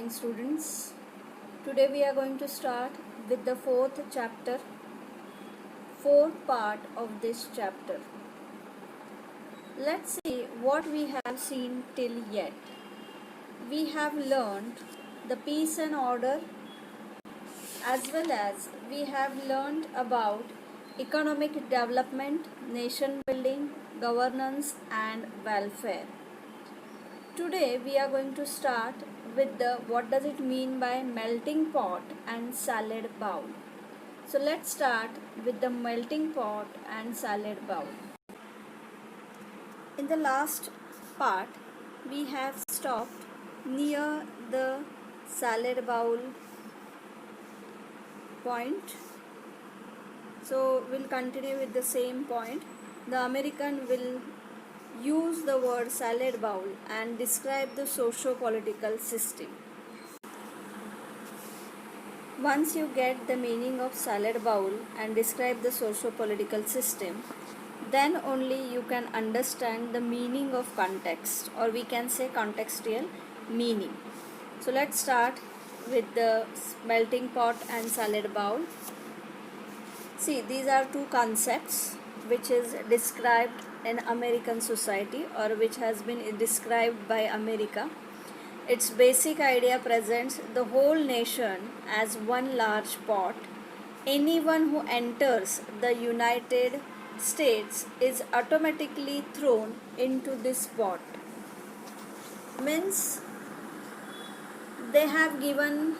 morning, students. Today we are going to start with the fourth chapter, fourth part of this chapter. Let's see what we have seen till yet. We have learned the peace and order, as well as we have learned about economic development, nation building, governance, and welfare. Today we are going to start with the what does it mean by melting pot and salad bowl. So let's start with the melting pot and salad bowl. In the last part we have stopped near the salad bowl point. So we'll continue with the same point. The American will use the word salad bowl and describe the socio-political system. Once you get the meaning of salad bowl and describe the socio-political system, then only you can understand the meaning of context, or we can say contextual meaning. So let's start with the melting pot and salad bowl. See, these are two concepts which is described in American society, or which has been described by America. Its basic idea presents the whole nation as one large pot. Anyone who enters the United States is automatically thrown into this pot. Means they have given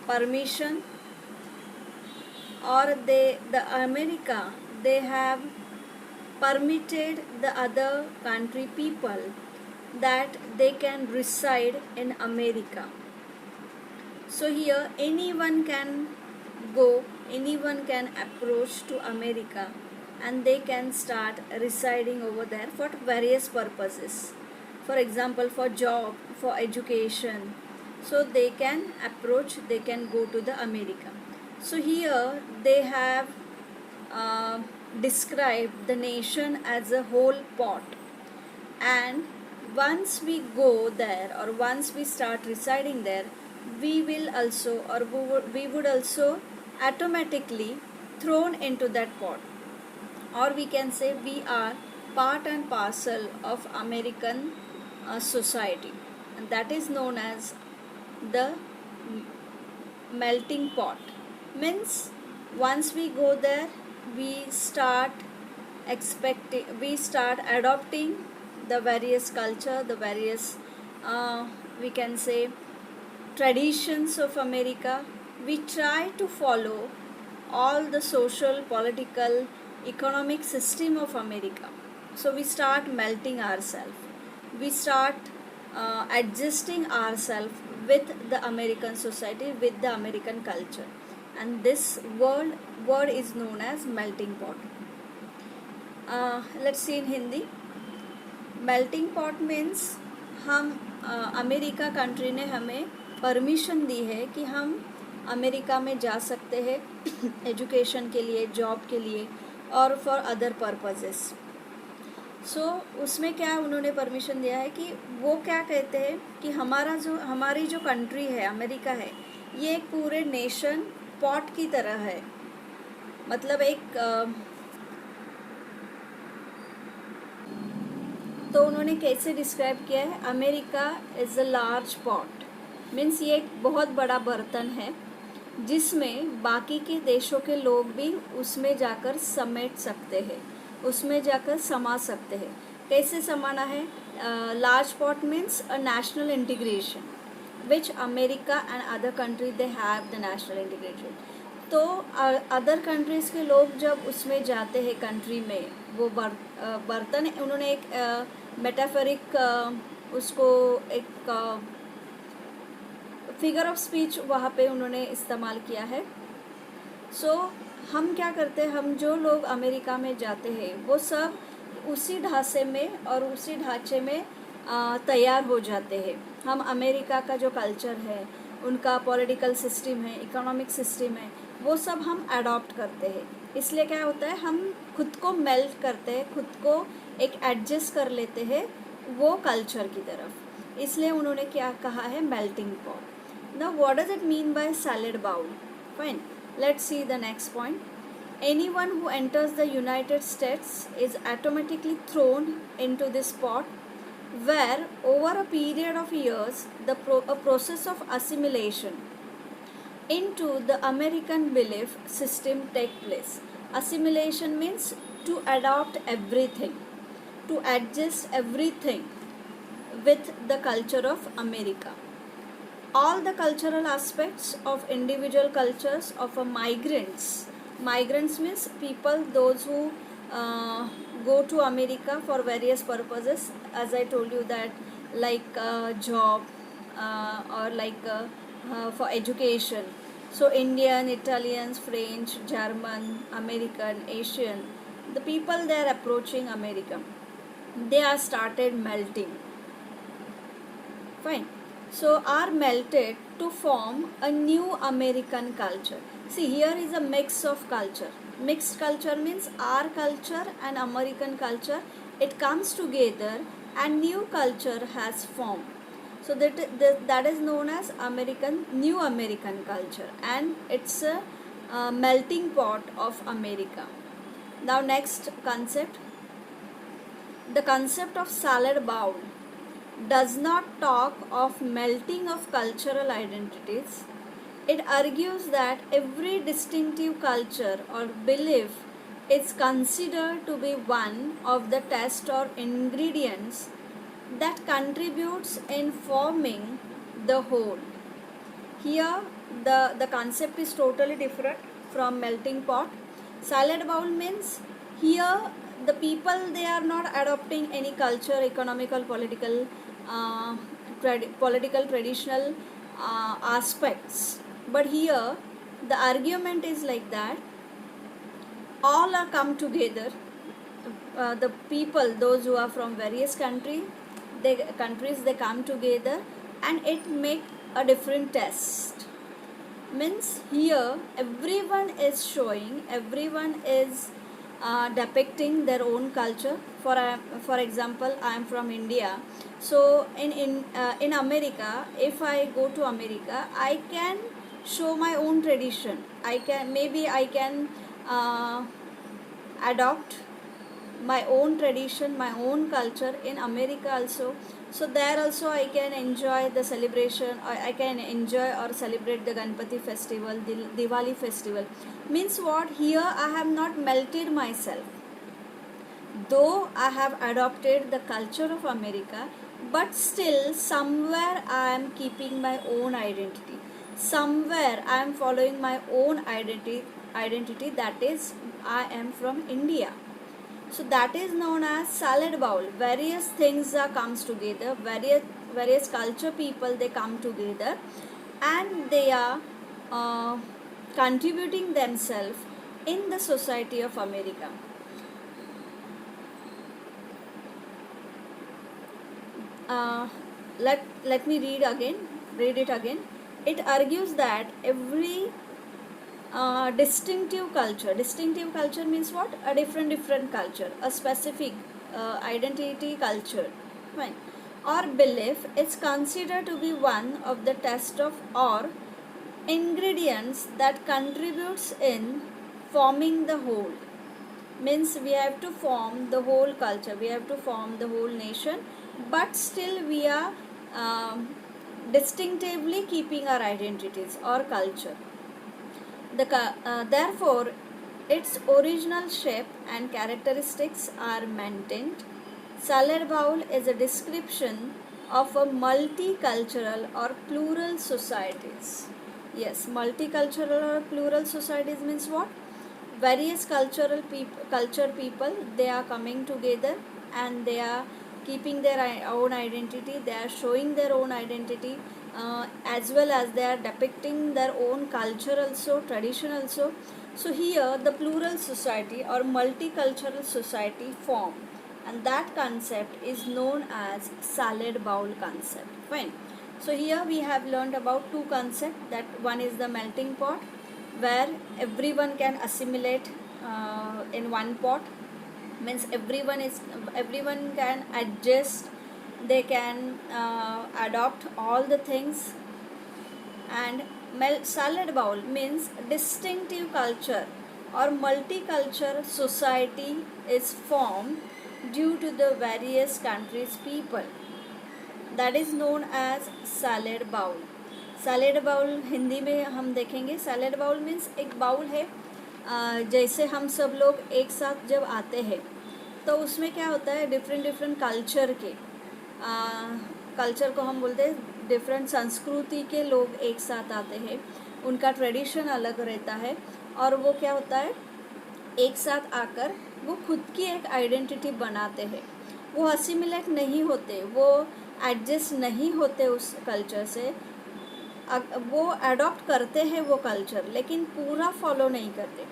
permission, or the America, they have permitted the other country people that they can reside in America. So here anyone can go, anyone can approach to America, and they can start residing over there for various purposes. For example, for job, for education. So they can approach, they can go to the America. So here they have described the nation as a whole pot, and once we go there, or once we start residing there, we will also, or we would also automatically thrown into that pot, or we can say we are part and parcel of American society, and that is known as the melting pot. Means once we go there, we start adopting the various culture, the various we can say traditions of America. We try to follow all the social, political, economic system of America. So we start melting ourselves, we start adjusting ourselves with the American society, with the American culture, and this word is known as melting pot. Let's see in Hindi. Melting pot means हम America country ने हमें permission दी है कि हम America में जा सकते हैं एजुकेशन के लिए, जॉब के लिए, और फॉर अदर पर्पसेस. सो उसमें क्या उन्होंने परमिशन दिया है कि वो क्या कहते हैं कि हमारी जो कंट्री है, अमेरिका है, ये एक पूरे नेशन पॉट की तरह है. मतलब एक तो उन्होंने कैसे डिस्क्राइब किया है, America is a large pot. Means ये एक बहुत बड़ा बर्तन है जिसमें बाकी के देशों के लोग भी उसमें जाकर समेट सकते हैं, उसमें जाकर समा सकते हैं. कैसे समाना है? Large pot means a national integration which America and other country they have the national integration. तो अदर कंट्रीज़ के लोग जब उसमें जाते हैं कंट्री में, वो बर्तन, उन्होंने एक मेटाफरिक उसको एक फिगर ऑफ स्पीच वहाँ पे उन्होंने इस्तेमाल किया है. सो हम क्या करते हैं, हम जो लोग अमेरिका में जाते हैं वो सब उसी ढांचे में और उसी ढांचे में तैयार हो जाते हैं. हम अमेरिका का जो कल्चर है, उनका पॉलिटिकल सिस्टम है, इकोनॉमिक सिस्टम है, वो सब हम अडॉप्ट करते हैं. इसलिए क्या होता है, हम खुद को मेल्ट करते हैं, खुद को एक एडजस्ट कर लेते हैं वो कल्चर की तरफ. इसलिए उन्होंने क्या कहा है, melting pot. Now, what does it mean by salad bowl? Fine. Let's see the next point. Anyone who enters the United States is automatically thrown into this pot where over a period of years a process of assimilation into the American belief system take place. Assimilation means to adopt everything, to adjust everything with the culture of America. All the cultural aspects of individual cultures of a migrants means people those who go to America for various purposes, as I told you that, like job or like for education. So Indian, Italians, French, German, American, Asian, the people they are approaching America, they are started melting. Fine. So are melted to form a new American culture. See, here is a mix of culture. Mixed culture means our culture and American culture, it comes together and new culture has formed. So that is known as New American culture, and it's a melting pot of America. Now next concept, the concept of salad bowl does not talk of melting of cultural identities. It argues that every distinctive culture or belief is considered to be one of the test or ingredients that contributes in forming the whole. Here the concept is totally different from melting pot. Salad bowl means here the people they are not adopting any culture, economical, political, political traditional aspects. But here the argument is like that all are come together. The people, those who are from various countries, they come together and it make a different test. Means here everyone is showing, everyone is depicting their own culture. For example, I am from India. So in America, if I go to America, I can show my own tradition. I can adopt my own tradition, my own culture in America also. So there also I can enjoy the celebration, or I can enjoy or celebrate the Ganpati festival, the Diwali festival. Means what? Here I have not melted myself. Though I have adopted the culture of America, but still somewhere I am keeping my own identity. Somewhere I am following my own identity, that is I am from India. So that is known as salad bowl. Various things comes together, various culture people they come together, and they are contributing themselves in the society of America. Let me read it again. It argues that every distinctive culture means what? A different culture, a specific identity culture, fine, or belief is considered to be one of the test of or ingredients that contributes in forming the whole. Means we have to form the whole culture, we have to form the whole nation, but still we are distinctively keeping our identities or culture. Therefore, its original shape and characteristics are maintained. Salad bowl is a description of a multicultural or plural societies. Yes, multicultural or plural societies means what? Various culture people they are coming together and they are keeping their own identity, they are showing their own identity, as well as they are depicting their own culture also, tradition also. So here the plural society or multicultural society form, and that concept is known as salad bowl concept. Fine. So here we have learned about two concepts, that one is the melting pot where everyone can assimilate in one pot. Means everyone can adjust, they can adopt all the things, and salad bowl means distinctive culture or multicultural society is formed due to the various countries people, that is known as salad bowl. Salad bowl Hindi में हम देखेंगे. Salad bowl means एक bowl है, जैसे हम सब लोग एक साथ जब आते हैं तो उसमें क्या होता है, डिफरेंट डिफरेंट कल्चर के, कल्चर को हम बोलते हैं डिफरेंट संस्कृति के लोग एक साथ आते हैं, उनका ट्रेडिशन अलग रहता है और वो क्या होता है, एक साथ आकर वो खुद की एक आइडेंटिटी बनाते हैं. वो असिमिलेट नहीं होते, वो एडजस्ट नहीं होते उस कल्चर से, वो अडॉप्ट करते हैं वो कल्चर लेकिन पूरा फॉलो नहीं करते.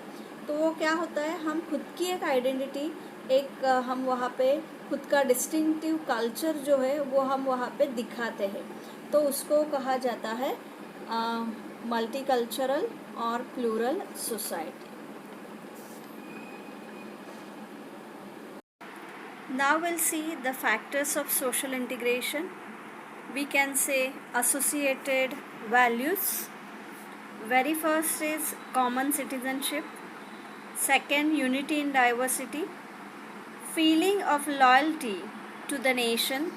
तो वो क्या होता है, हम खुद की एक आइडेंटिटी, एक हम वहाँ पे खुद का डिस्टिंक्टिव कल्चर जो है वो हम वहाँ पे दिखाते हैं. तो उसको कहा जाता है मल्टीकल्चरल और plural society. Now we'll see the factors of social integration. We can say associated values. Very first is common citizenship. Second, unity in diversity. Feeling of loyalty to the nation.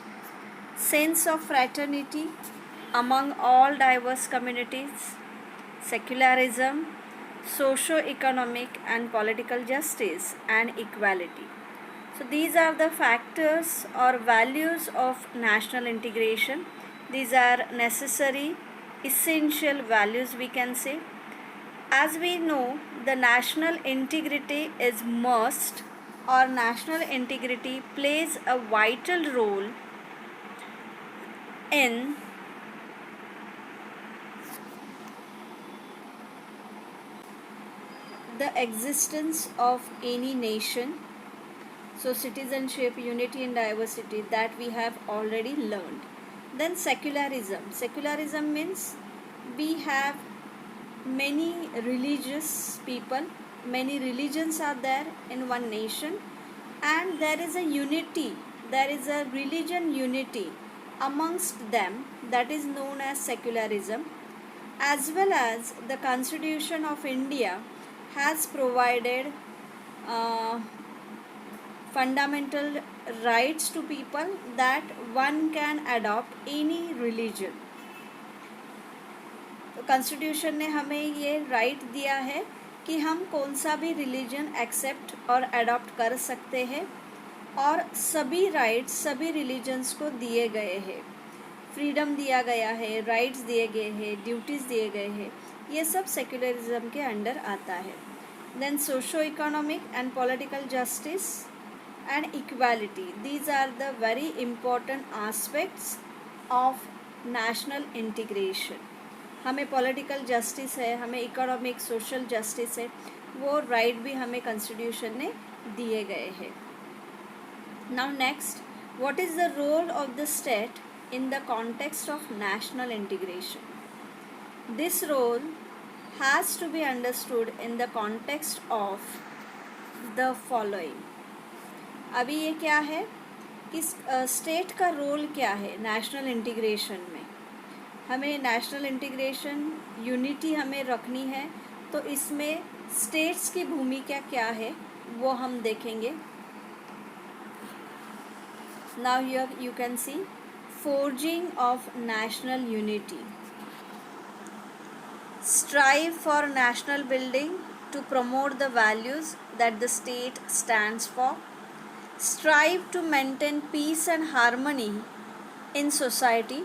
Sense of fraternity among all diverse communities. Secularism, socio-economic and political justice and equality. So these are the factors or values of national integration. These are necessary, essential values we can say. As we know, the national integrity is must, or national integrity plays a vital role in the existence of any nation. So citizenship, unity and diversity, that we have already learned. Then secularism. Secularism means we have many religious people, many religions are there in one nation, and there is a unity, there is a religion unity amongst them, that is known as secularism. As well as the Constitution of India has provided fundamental rights to people that one can adopt any religion. तो constitution ने हमें ये right दिया है कि हम कौन सा भी रिलीजन एक्सेप्ट और अडॉप्ट कर सकते हैं, और सभी राइट्स सभी रिलीजन्स को दिए गए हैं, फ्रीडम दिया गया है, राइट्स दिए गए हैं, ड्यूटीज़ दिए गए हैं. ये सब सेक्युलरिज्म के अंडर आता है. Then socio economic and political justice and equality, these are the very important aspects of national integration. हमें पॉलिटिकल जस्टिस है, हमें इकोनॉमिक सोशल जस्टिस है, वो राइट भी हमें कॉन्स्टिट्यूशन ने दिए गए हैं. Now next, what is the role of the state in the context of national integration. This role has to be understood in the context of the following. अभी ये क्या है कि स्टेट का रोल क्या है नेशनल इंटीग्रेशन में. हमें नेशनल इंटीग्रेशन यूनिटी हमें रखनी है, तो इसमें स्टेट्स की भूमिका क्या है वो हम देखेंगे. Now you can see forging of national unity. Strive for national building to promote the values that the state stands for. Strive to maintain peace and harmony in society,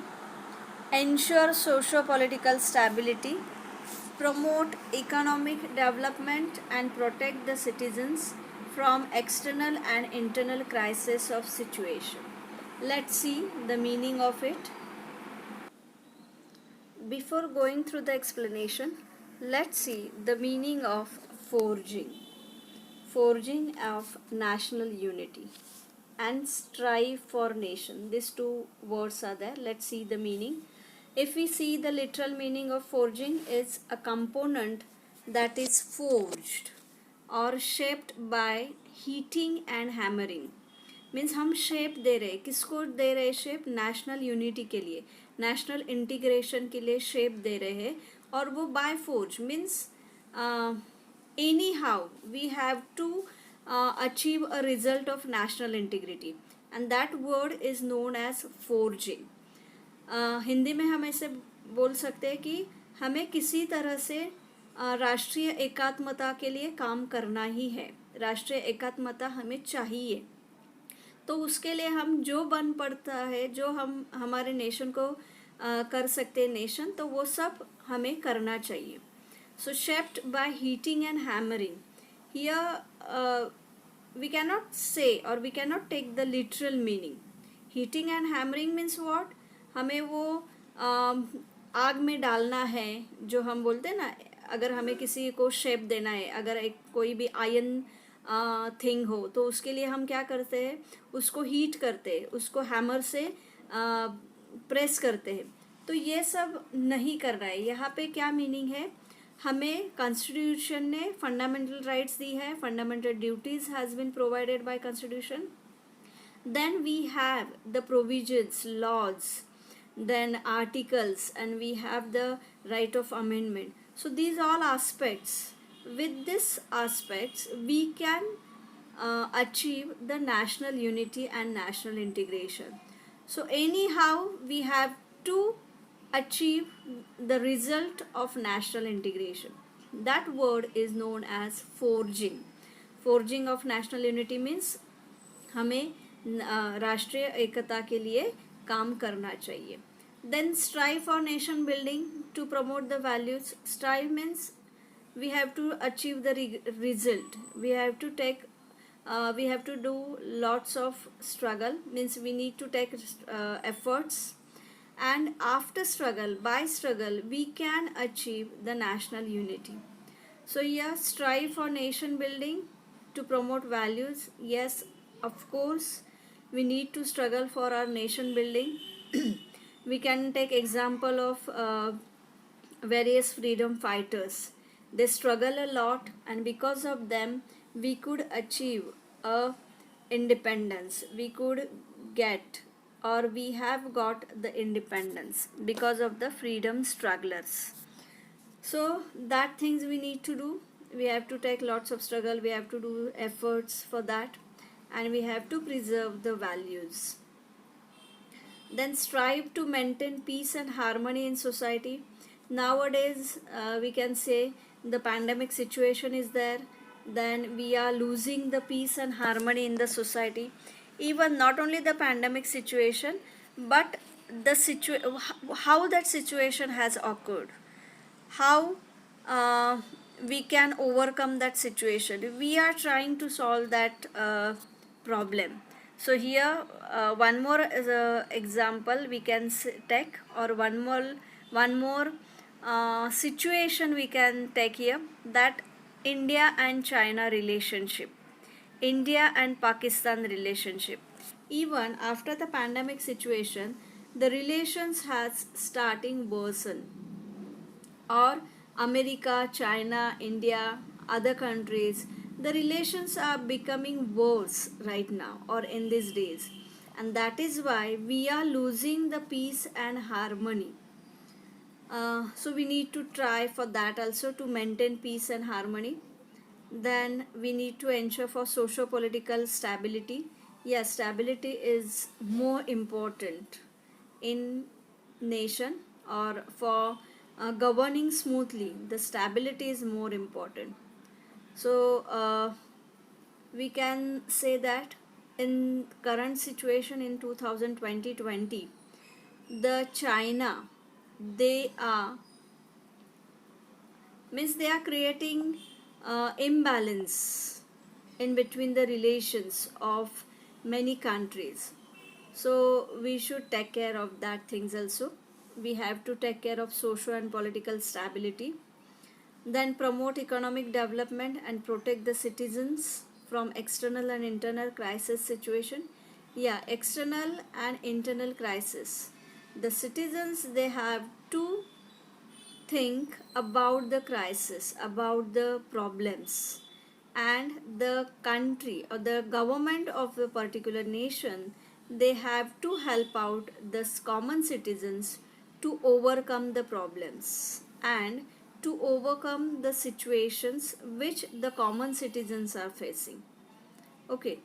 ensure socio-political stability, promote economic development and protect the citizens from external and internal crisis of situation. Let's see the meaning of it. Before going through the explanation, let's see the meaning of forging. Forging of national unity and strive for nation. These two words are there. Let's see the meaning. If we see the literal meaning of forging, is a component that is forged or shaped by heating and hammering. Means हम shape दे रहे, किसको दे रहे shape, national unity के लिए. National integration के लिए shape दे रहे हैं, और वो by forge means anyhow we have to achieve a result of national integrity, and that word is known as forging. Hindi में हम ऐसे बोल सकते हैं कि हमें किसी तरह से राष्ट्रीय एकात्मता के लिए काम करना ही है. राष्ट्रीय एकात्मता हमें चाहिए, तो उसके लिए हम जो बन पड़ता है, जो हम हमारे नेशन को कर सकते हैं नेशन, तो वो सब हमें करना चाहिए. So shaped by heating and hammering, here we cannot say or we cannot take the literal meaning. Heating and hammering means what? हमें वो आग में डालना है, जो हम बोलते हैं ना, अगर हमें किसी को शेप देना है, अगर एक कोई भी आयन थिंग हो, तो उसके लिए हम क्या करते हैं, उसको हीट करते हैं, उसको हैमर से प्रेस करते हैं. तो ये सब नहीं करना है. यहाँ पे क्या मीनिंग है, हमें कॉन्स्टिट्यूशन ने फंडामेंटल राइट्स दी है, fundamental duties has been provided by constitution. Then we have the provisions, laws, then articles, and we have the right of amendment. So these all aspects, with these aspects we can achieve the national unity and national integration. So anyhow we have to achieve the result of national integration. That word is known as forging. Forging of national unity means हमें राष्ट्रीय एकता के लिए काम करना चाहिए. Then strive for nation building to promote the values. Strive means we have to achieve the result. We have to take we have to do lots of struggle, means we need to take efforts, and after struggle, by struggle, we can achieve the national unity. So yeah, strive for nation building to promote values. Yes, of course we need to struggle for our nation building. We can take example of various freedom fighters. They struggle a lot, and because of them we could achieve a independence. We could get, or we have got the independence because of the freedom strugglers. So that things we need to do. We have to take lots of struggle, we have to do efforts for that, and we have to preserve the values. Then strive to maintain peace and harmony in society. Nowadays we can say the pandemic situation is there, then we are losing the peace and harmony in the society. Even not only the pandemic situation, but the how that situation has occurred, how we can overcome that situation. We are trying to solve that problem. So here one more example we can take, or one more situation we can take here, that India and China relationship, India and Pakistan relationship. Even after the pandemic situation, the relations has starting worsen, or America, China, India, other countries, the relations are becoming worse right now or in these days, and that is why we are losing the peace and harmony. So we need to try for that also, to maintain peace and harmony. Then we need to ensure for socio-political stability. Yes, stability is more important in nation, or for governing smoothly, the stability is more important. So we can say that in current situation in 2020, the China, they are creating imbalance in between the relations of many countries. So we should take care of that things also. We have to take care of social and political stability. Then promote economic development and protect the citizens from external and internal crisis situation. Yeah, external and internal crisis. The citizens, they have to think about the crisis, about the problems, and the country or the government of a particular nation, they have to help out the common citizens to overcome the problems and to overcome the situations which the common citizens are facing. Okay,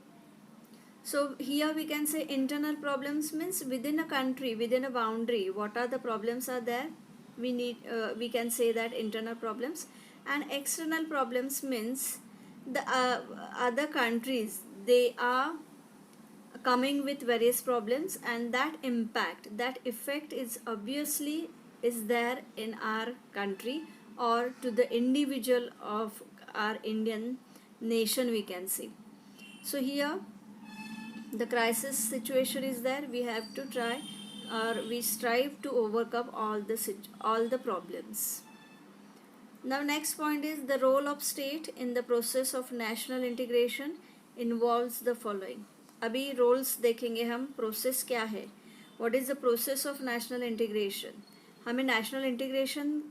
so here we can say internal problems means within a country, within a boundary, what are the problems are there? We can say that internal problems. And external problems means the other countries, they are coming with various problems, and that impact, that effect is obviously is there in our country or to the individual of our Indian nation, we can see. So here the crisis situation is there, we have to try or we strive to overcome all the problems. Now next point is the role of state in the process of national integration involves the following. अभी roles देखेंगे हम, process क्या है, what is the process of national integration. हमें national integration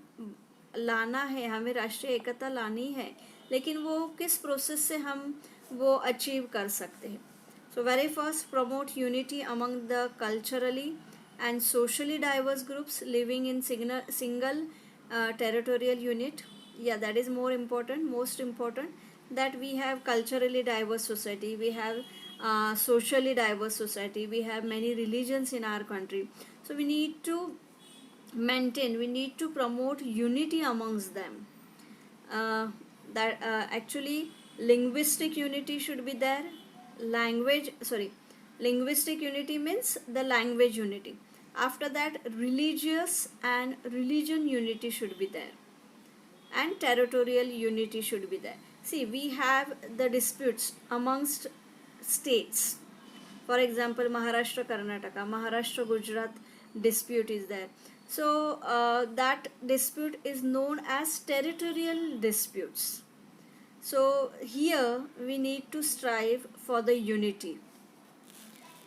लाना है, हमें राष्ट्रीय एकता लानी है, लेकिन वो किस प्रोसेस से हम वो अचीव कर सकते हैं. So very first, promote unity among the culturally and socially diverse groups living in single territorial unit. Yeah, that is more important, most important, that we have culturally diverse society, we have socially diverse society, we have many religions in our country. So we need to maintain, we need to promote unity amongst them. That actually linguistic unity should be there. Linguistic unity means the language unity. After that, religious and religion unity should be there, and territorial unity should be there. See, we have the disputes amongst states. For example, Maharashtra Karnataka, Maharashtra Gujarat dispute is there. So that dispute is known as territorial disputes. So here we need to strive for the unity.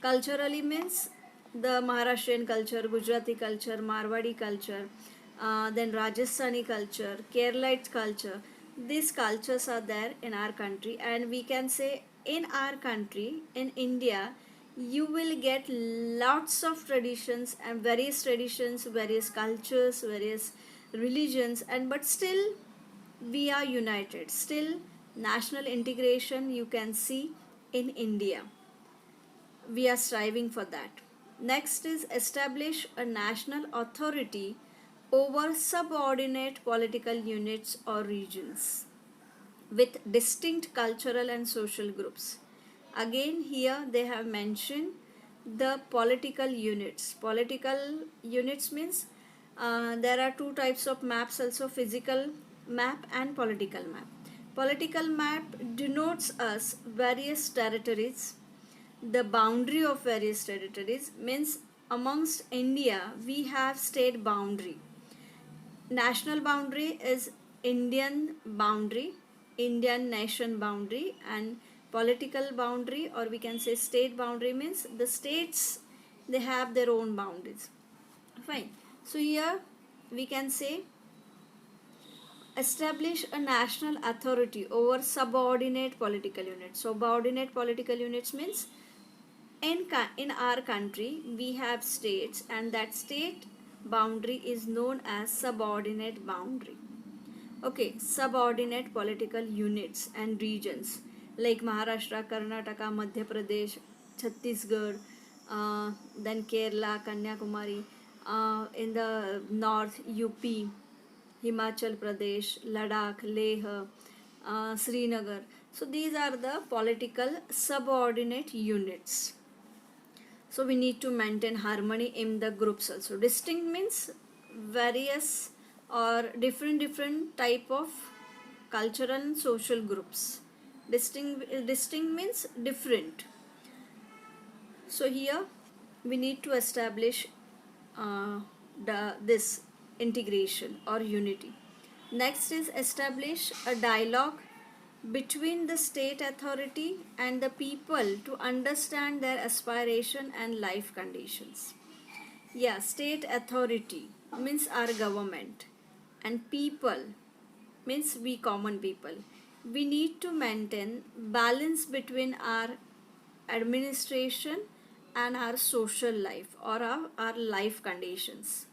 Culturally means the Maharashtrian culture, Gujarati culture, Marwadi culture, then Rajasthani culture, Keralite culture. These cultures are there in our country, and we can say in our country, in India, you will get lots of traditions and various cultures, various religions, and but still we are united. Still, national integration you can see in India. We are striving for that. Next is establish a national authority over subordinate political units or regions with distinct cultural and social groups. Again, here they have mentioned the political units. Political units means there are two types of maps also, physical map and political map. Political map denotes us various territories. The boundary of various territories means amongst India we have state boundary. National boundary is Indian boundary, Indian nation boundary, and political boundary, or we can say state boundary, means the states, they have their own boundaries. Fine. So here we can say establish a national authority over subordinate political units. Subordinate political units means in our country we have states, and that state boundary is known as subordinate boundary. Okay, subordinate political units and regions like Maharashtra, Karnataka, Madhya Pradesh, Chhattisgarh, then Kerala, Kanyakumari, in the north UP, Himachal Pradesh, Ladakh, Leh, Srinagar. So these are the political subordinate units. So we need to maintain harmony in the groups also. Distinct means various or different type of cultural and social groups. Distinct means different. So here we need to establish this integration or unity. Next is establish a dialogue between the state authority and the people to understand their aspiration and life conditions. Yeah, state authority means our government, and people means we common people. We need to maintain balance between our administration and our social life or our life conditions.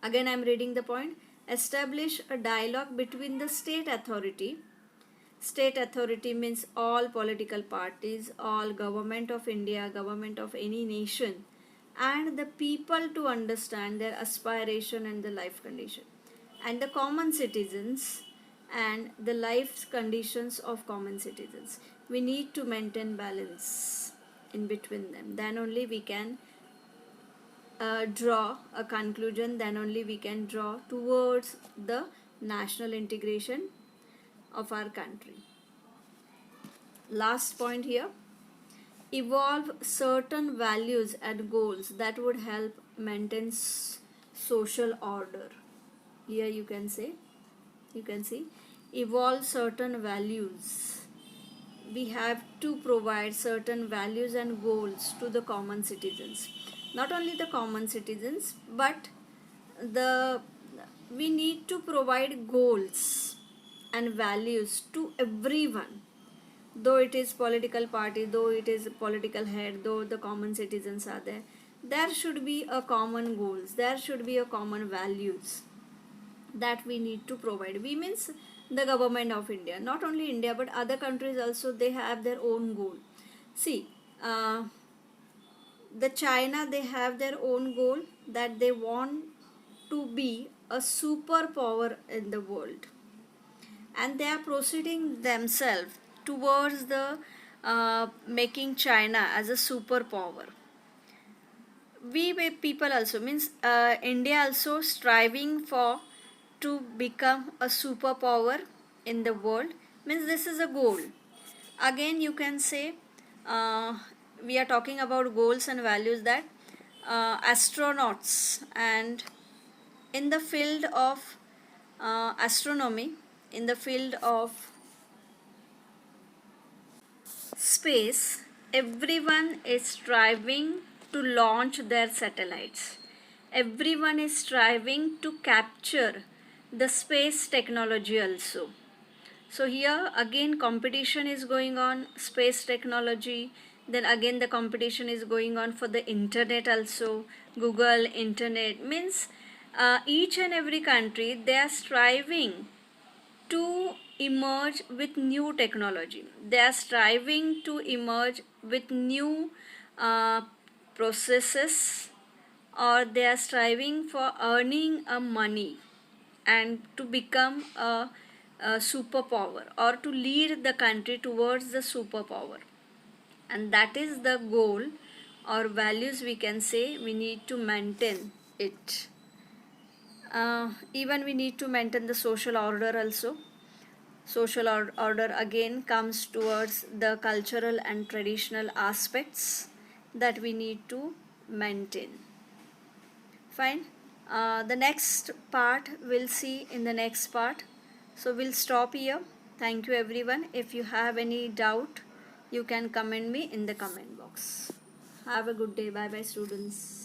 Again I am reading the point. Establish a dialogue between the state authority. State authority means all political parties, all government of India, government of any nation, and the people to understand their aspiration and the life condition, and the common citizens and the life conditions of common citizens. We need to maintain balance in between them. Then only we can draw a conclusion, then only we can draw towards the national integration of our country. Last point here, evolve certain values and goals that would help maintain social order. Here you can see evolve certain values. We have to provide certain values and goals to the common citizens. Not only the common citizens, but the we need to provide goals and values to everyone, though it is political party, though it is political head, though the common citizens are there. There should be a common goals, there should be a common values that we need to provide. We means the government of India, not only India but other countries also, they have their own goal. See, the China, they have their own goal that they want to be a superpower in the world, and they are proceeding themselves towards the making China as a superpower. We people also means India also striving for to become a superpower in the world, means this is a goal. Again you can say we are talking about goals and values, that astronauts and in the field of astronomy, in the field of space, everyone is striving to launch their satellites. Everyone is striving to capture the space technology also. So here again competition is going on, space technology. Then again the competition is going on for the internet also. Google, internet means each and every country, they are striving to emerge with new technology. They are striving to emerge with new uh, processes, or they are striving for earning a money and to become a superpower, or to lead the country towards the superpower. And that is the goal or values, we can say we need to maintain it. Even we need to maintain the social order also. Social order again comes towards the cultural and traditional aspects that we need to maintain. Fine. The next part we'll see in the next part. So we'll stop here. Thank you everyone. If you have any doubt, you can comment me in the comment box. Have a good day. Bye bye students.